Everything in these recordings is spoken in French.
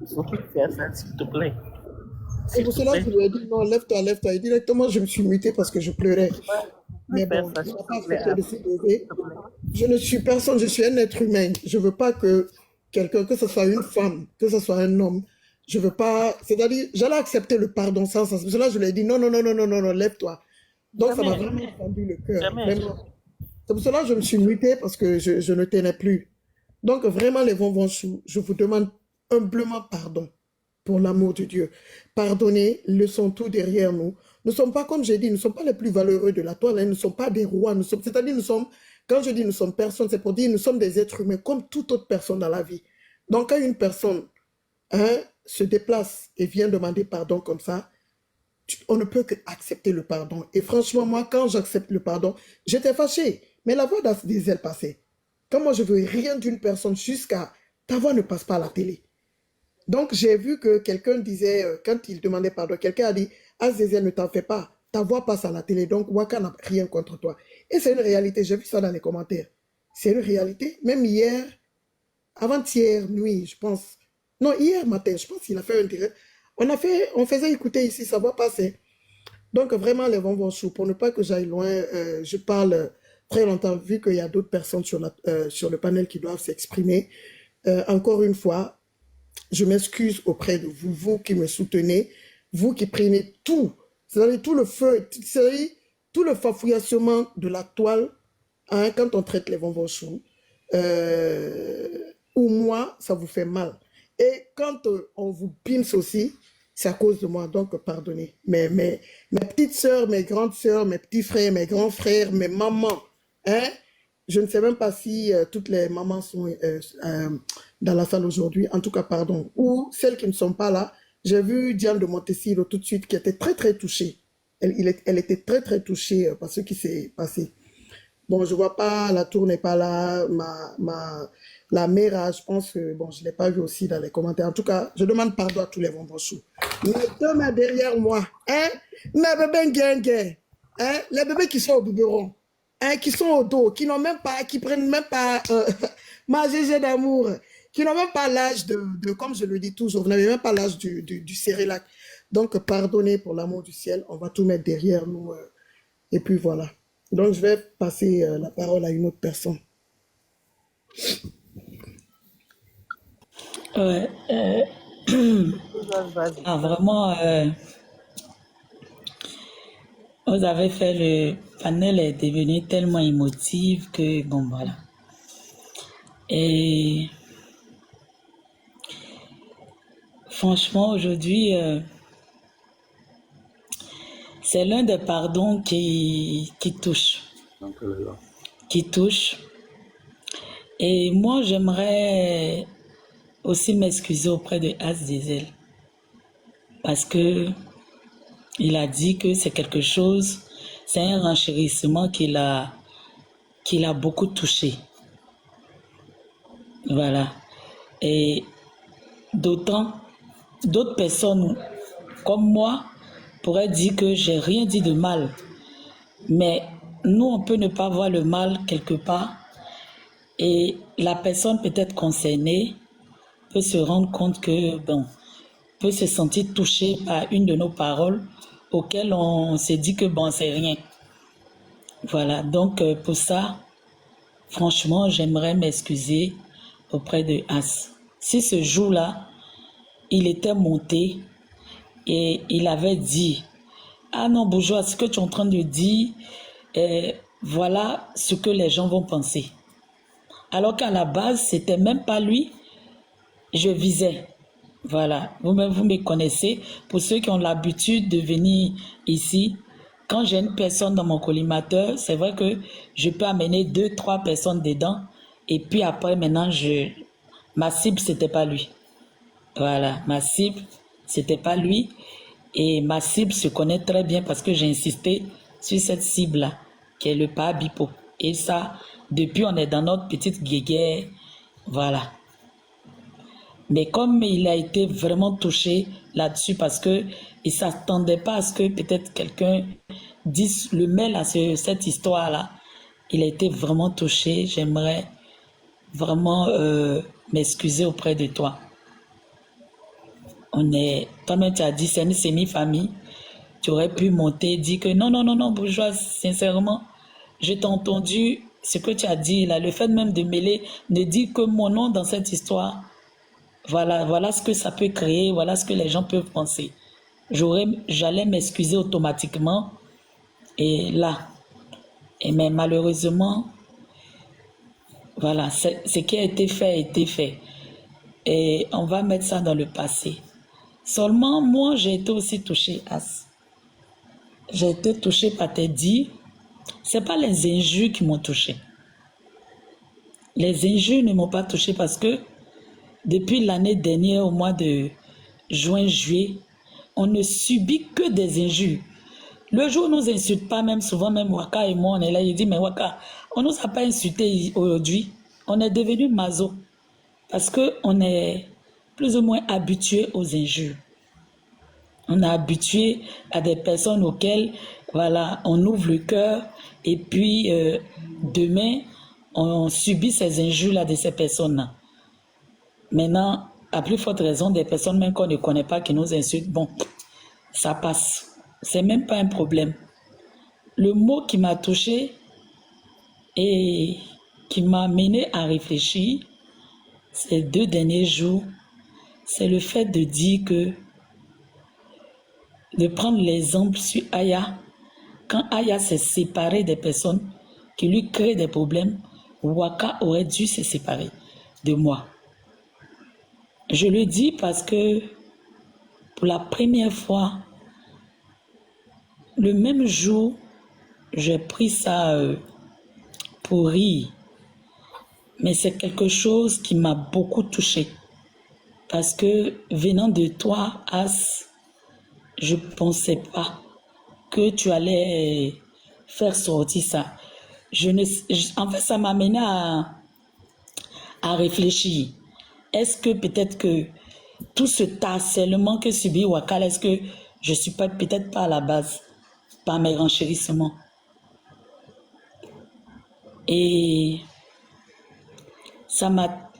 Il faut plus faire ça, s'il te plaît. Et S'il pour te cela, plaît. je lui ai dit non, lève-toi, lève-toi. Et directement, je me suis mutée parce que je pleurais. Ouais, tu Mais peux faire bon, ça, il s'il n'a te pas plaît, accepté de As. se S'il lever. te plaît. Je ne suis personne, je suis un être humain. Je ne veux pas que quelqu'un, que ce soit une femme, que ce soit un homme, je ne veux pas. C'est-à-dire, j'allais accepter le pardon sans sens. Pour cela, je lui ai dit non, non, non, non, non, non, non, lève-toi. Donc, ça m'a Jamais, vraiment fendu le cœur. jamais. Vraiment. C'est pour cela que je me suis mutée parce que je ne tenais plus. Donc, vraiment, les bonbons choux, je vous demande humblement pardon pour l'amour de Dieu. Pardonnez, laissons tout derrière nous. Nous ne sommes pas, comme j'ai dit, nous ne sommes pas les plus valeureux de la toile, hein, nous ne sommes pas des rois, c'est-à-dire nous sommes, quand je dis nous sommes personnes, c'est pour dire nous sommes des êtres humains comme toute autre personne dans la vie. Donc, quand une personne hein, se déplace et vient demander pardon comme ça, on ne peut que accepter le pardon. Et franchement, moi, quand j'accepte le pardon, j'étais fâché. Mais la voix d'Azizel passait. Quand moi, je veux rien d'une personne jusqu'à ta voix ne passe pas à la télé. Donc, j'ai vu que quelqu'un disait, quand il demandait pardon, quelqu'un a dit, Azizel, ne t'en fais pas. Ta voix passe à la télé, donc Waka n'a rien contre toi. Et c'est une réalité. J'ai vu ça dans les commentaires. C'est une réalité. Même hier, avant-hier nuit, je pense. Non, hier matin, je pense qu'il a fait un direct. On faisait écouter ici, sa voix passait. Donc, vraiment, les vents vont chauds. Pour ne pas que j'aille loin, je parle très longtemps, vu qu'il y a d'autres personnes sur le panel qui doivent s'exprimer. Encore une fois, je m'excuse auprès de vous, vous qui me soutenez, vous qui prenez tout, c'est-à-dire tout le feu, c'est-à-dire tout le fafouillassement de la toile hein, quand on traite les bonbons chauds. Euh, ou moi, ça vous fait mal. Et quand on vous pince aussi, c'est à cause de moi, donc pardonnez. Mes petites sœurs, mes grandes sœurs, mes petits frères, mes grands frères, mes mamans, hein, je ne sais même pas si toutes les mamans sont dans la salle aujourd'hui, en tout cas, pardon, ou celles qui ne sont pas là. J'ai vu Diane de Montesiro tout de suite qui était très, très touchée. Elle était très, très touchée par ce qui s'est passé. Bon, je vois pas, la tour n'est pas là, la mère, je pense que, bon, je ne l'ai pas vu aussi dans les commentaires. En tout cas, je demande pardon à tous les bonbons. Les deux mains derrière moi, hein, mes bébés guinguet, hein, les bébés qui sont au biberon, hein, qui sont au dos, qui n'ont même pas, qui prennent même pas ma GG d'amour, qui n'ont même pas l'âge comme je le dis toujours, vous n'avez même pas l'âge du Cérélac. Donc, pardonnez pour l'amour du ciel, on va tout mettre derrière nous. Et puis voilà. Donc, je vais passer la parole à une autre personne. Ouais, Vas-y. ah, vraiment, vous avez fait le panel est devenu tellement émotif que bon voilà. Et franchement, aujourd'hui, c'est l'un des pardons qui touche, qui touche. Et moi, j'aimerais aussi m'excuser auprès de As Diesel parce que il a dit que c'est quelque chose, c'est un renchérissement qu'il a beaucoup touché. Voilà. Et d'autant, d'autres personnes comme moi pourraient dire que j'ai rien dit de mal. Mais nous, on peut ne pas voir le mal quelque part et la personne peut-être concernée peut se rendre compte que, bon, peut se sentir touchée par une de nos paroles auxquelles on s'est dit que, bon, c'est rien. Voilà. Donc, pour ça, franchement, j'aimerais m'excuser auprès de As. Si ce jour-là, il était monté et il avait dit ah non, bourgeois, ce que tu es en train de dire, voilà ce que les gens vont penser. Alors qu'à la base, c'était même pas lui, je visais. Voilà, vous-même, vous me connaissez. Pour ceux qui ont l'habitude de venir ici, quand j'ai une personne dans mon collimateur, c'est vrai que je peux amener 2, 3 personnes dedans. Et puis après, maintenant, ma cible, c'était pas lui. Voilà, ma cible, c'était pas lui. Et ma cible se connaît très bien parce que j'ai insisté sur cette cible-là, qui est le Pabipo. Et ça, depuis, on est dans notre petite guéguerre. Voilà. Mais comme il a été vraiment touché là-dessus parce que il s'attendait pas à ce que peut-être quelqu'un dise le mêle à cette histoire-là, il a été vraiment touché. J'aimerais vraiment m'excuser auprès de toi. Toi-même, tu as dit, c'est une semi-famille. Tu aurais pu monter, dire que non, non, non, non, bourgeoise, sincèrement, je t'ai entendu ce que tu as dit là, le fait même de mêler, de dire que mon nom dans cette histoire, voilà ce que ça peut créer, voilà ce que les gens peuvent penser. J'allais m'excuser automatiquement et là, mais malheureusement, voilà, ce qui a été fait. Et on va mettre ça dans le passé. Seulement, moi, j'ai été aussi touchée, As. J'ai été touchée par tes dires. Ce n'est pas les injures qui m'ont touchée. Les injures ne m'ont pas touchée parce que depuis l'année dernière, au mois de juin, juillet, on ne subit que des injures. Le jour où on ne nous insulte pas, même souvent, même Waka et moi, on est là, il dit, mais Waka, on ne nous a pas insulté aujourd'hui. On est devenu maso parce qu'on est plus ou moins habitué aux injures. On est habitué à des personnes auxquelles, voilà, on ouvre le cœur et puis demain, on subit ces injures-là de ces personnes-là. Maintenant, à plus forte raison, des personnes même qu'on ne connaît pas qui nous insultent, bon, ça passe. C'est même pas un problème. Le mot qui m'a touché et qui m'a mené à réfléchir ces 2 derniers jours, c'est le fait de dire que, de prendre l'exemple sur Aya, quand Aya s'est séparée des personnes qui lui créent des problèmes, Waka aurait dû se séparer de moi. Je le dis parce que pour la première fois, le même jour, j'ai pris ça pour rire. Mais c'est quelque chose qui m'a beaucoup touchée. Parce que venant de toi, As, je ne pensais pas que tu allais faire sortir ça. En fait, ça m'a amené à réfléchir. Est-ce que peut-être que tout ce harcèlement que subit Wakal, est-ce que je ne suis pas peut-être pas à la base par mes renchérissements? Et ça m'a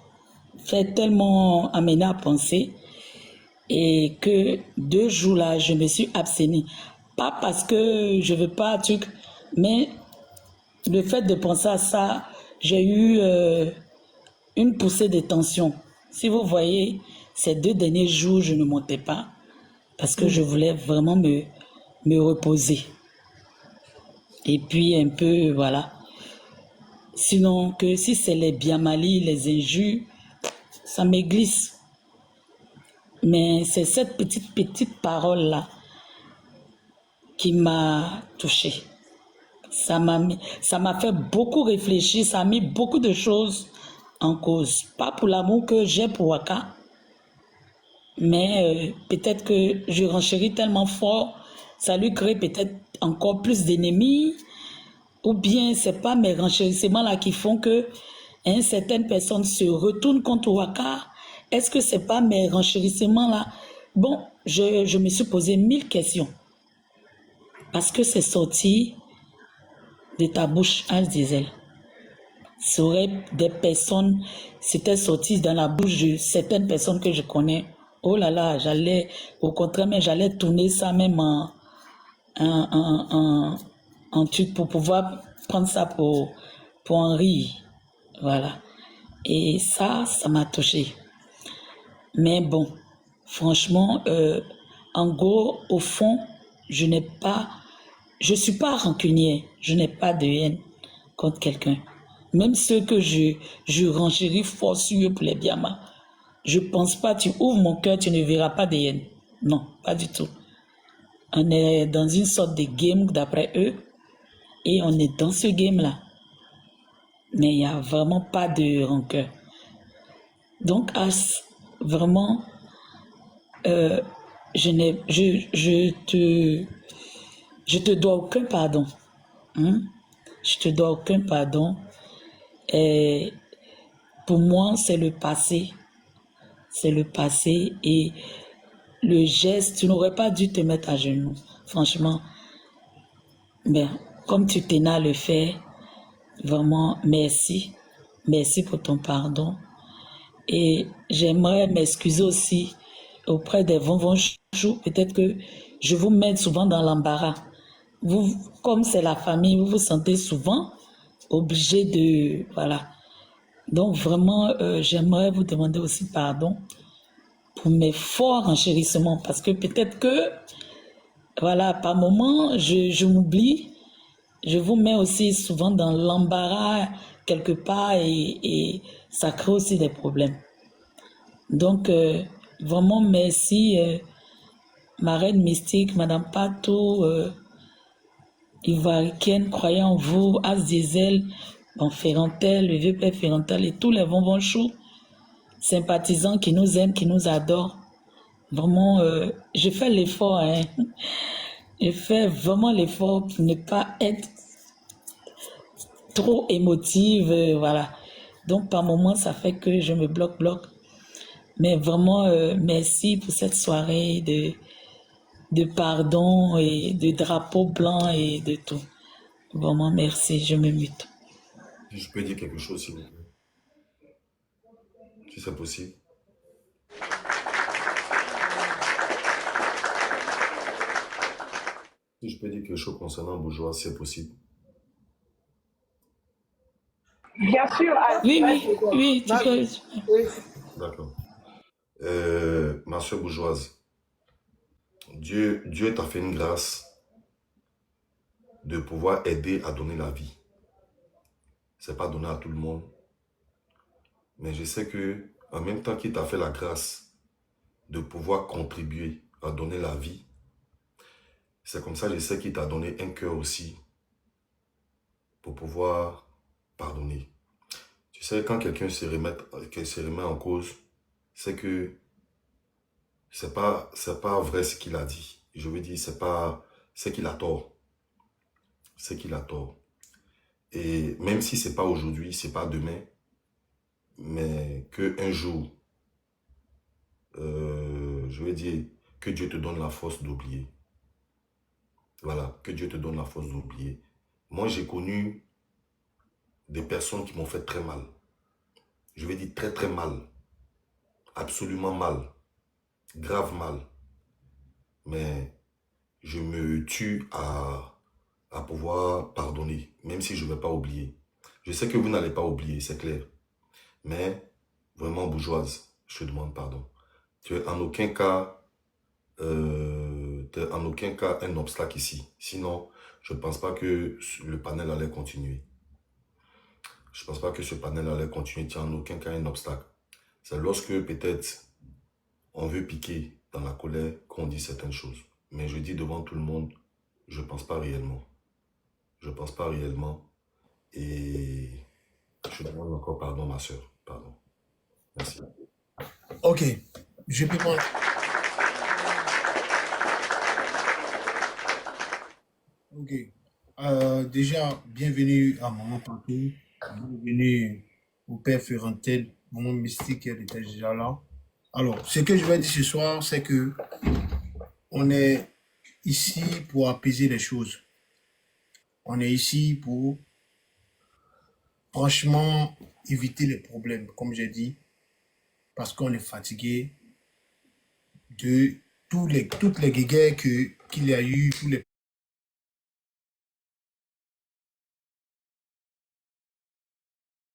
fait tellement amener à penser et que 2 jours là, je me suis abstenue. Pas parce que je veux pas un truc, mais le fait de penser à ça, j'ai eu une poussée de tension. Si vous voyez, ces 2 derniers jours, je ne montais pas parce que je voulais vraiment me reposer. Et puis un peu, voilà. Sinon, que si c'est les biamali, les injures, ça me glisse. Mais c'est cette petite parole-là qui m'a touchée. Ça m'a fait beaucoup réfléchir, ça a mis beaucoup de choses en cause. Pas pour l'amour que j'ai pour Waka, mais peut-être que je renchéris tellement fort, ça lui crée peut-être encore plus d'ennemis, ou bien c'est pas mes renchérissements là qui font que certaines personnes se retournent contre Waka. Est-ce que c'est pas mes renchérissements là? Bon, je me suis posé 1000 questions parce que c'est sorti de ta bouche, As Diesel. Ce serait des personnes, c'était sorti dans la bouche de certaines personnes que je connais. Oh là là, au contraire, mais j'allais tourner ça même en truc pour pouvoir prendre ça pour en rire. Voilà. Et ça m'a touché. Mais bon, franchement, en gros, au fond, je suis pas rancunière, je n'ai pas de haine contre quelqu'un. Même ceux que je renchéris fort sur eux pour les biamas, je pense pas, tu ouvres mon cœur, tu ne verras pas de haine. Non, pas du tout. On est dans une sorte de game d'après eux, et on est dans ce game-là. Mais il n'y a vraiment pas de rancœur. Donc, As, vraiment, je te dois aucun pardon. Hein? Je te dois aucun pardon. Et pour moi, c'est le passé. C'est le passé et le geste, tu n'aurais pas dû te mettre à genoux. Franchement, ben, comme tu t'es à le faire, vraiment, merci. Merci pour ton pardon. Et j'aimerais m'excuser aussi auprès des chou, peut-être que je vous mets souvent dans l'embarras. Vous, comme c'est la famille, vous vous sentez souvent obligé de... Voilà. Donc vraiment, j'aimerais vous demander aussi pardon pour mes forts enchérissements, parce que peut-être que, voilà, par moment, je m'oublie, je vous mets aussi souvent dans l'embarras quelque part et ça crée aussi des problèmes. Donc, vraiment, merci, ma reine mystique, Madame Pato, Ivoiricaine, croyant en vous, As Diesel, bon, Ferrantel, le vieux père Ferrantel et tous les bonbons choux, sympathisants qui nous aiment, qui nous adorent. Vraiment, je fais l'effort, hein. Je fais vraiment l'effort pour ne pas être trop émotive, voilà. Donc, par moments, ça fait que je me bloque. Mais vraiment, merci pour cette soirée de pardon et de drapeau blanc et de tout. Vraiment, merci, je me mute. Si je peux dire quelque chose, s'il vous plaît, si c'est possible. Si je peux dire quelque chose concernant Bourgeois, si c'est possible. Bien sûr, Oui, tu peux. Oui. D'accord. Ma soeur bourgeoise, Dieu t'a fait une grâce de pouvoir aider à donner la vie. Ce n'est pas donné à tout le monde. Mais je sais que en même temps qu'il t'a fait la grâce de pouvoir contribuer à donner la vie, c'est comme ça, je sais qu'il t'a donné un cœur aussi pour pouvoir pardonner. Tu sais, quand quelqu'un se remet en cause, c'est que c'est pas vrai ce qu'il a dit. Je veux dire, c'est qu'il a tort. C'est qu'il a tort. Et même si c'est pas aujourd'hui, c'est pas demain, mais qu'un jour, je veux dire, que Dieu te donne la force d'oublier. Voilà, que Dieu te donne la force d'oublier. Moi, j'ai connu des personnes qui m'ont fait très mal. Je veux dire très très mal. Absolument mal. Grave mal. Mais je me tue à pouvoir pardonner, même si je ne vais pas oublier. Je sais que vous n'allez pas oublier, c'est clair. Mais, vraiment bourgeoise, je te demande pardon. Tu es en aucun cas, un obstacle ici. Sinon, je ne pense pas que le panel allait continuer. Je ne pense pas que ce panel allait continuer. Tu n'es en aucun cas un obstacle. C'est lorsque peut-être on veut piquer dans la colère qu'on dit certaines choses. Mais je dis devant tout le monde, je ne pense pas réellement. Je ne pense pas réellement. Et je demande encore pardon, ma soeur. Pardon. Merci. Ok, je peux prendre. Ok. Déjà, bienvenue à Maman Patou. Bienvenue au Père Ferrantel, Maman Mystique, elle était déjà là. Alors, ce que je vais dire ce soir, c'est que on est ici pour apaiser les choses. On est ici pour, franchement, éviter les problèmes, comme j'ai dit, parce qu'on est fatigué de toutes les guéguerres qu'il y a eu, tous les